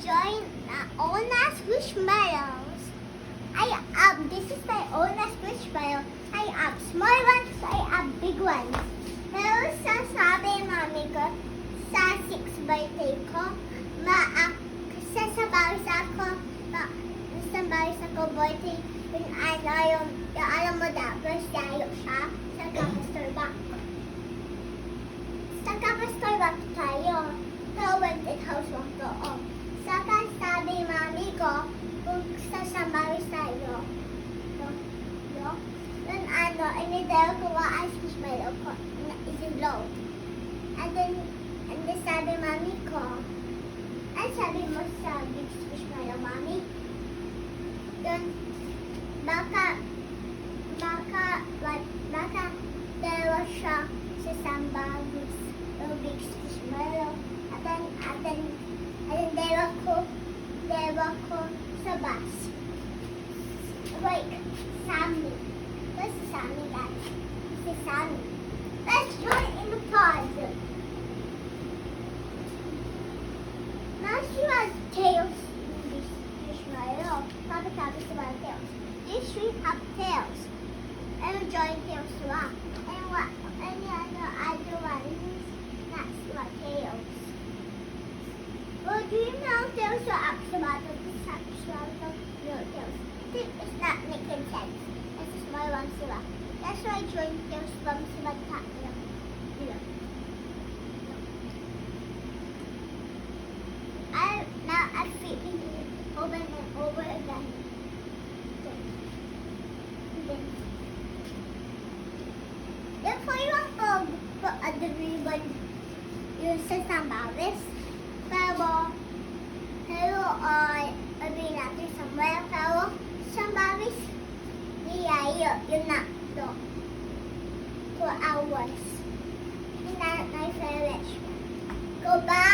enjoying my own squishmallows. This is my own squishmallow. I have small ones, I have big ones. Pero sasabi mami ko, sa 6 birthday ko, sasabawas ako, sasabawas ako birthday, yung alam mo dapat, tayo siya, sa kakastorback. Sa kakastorback tayo, haunted house walk doon. Saka sabi mami ko, kung sasambawis tayo, then inidel ko ang squishmallow ko, isilog. And then sabi mami ko, ang sabi mo sa big squishmallow, mami, then baka dalawa siya sa sambawis, yung big squishmallow. And then dalawa ko sa bus. Wait, Sammy. Where's Sammy, guys? This is Sammy. Let's join in the pod. Now she has tails. This squishmallow. Papa is about tails. These three have tails. And join tails too. And what? And the other one is that's what tails. Well, do you know tails are axolotl? This axolotl, no tails. It's not making sense. It's a small one, sila. That's why I joined tails from sila tatlo. Now I'm flipping it over and over again. Then for yung put the ribbon yung sa sambawis. Pero sabi natin somewhere. Pero sambawis niya yun na to. 2 hours. And that's my favorite. Goodbye.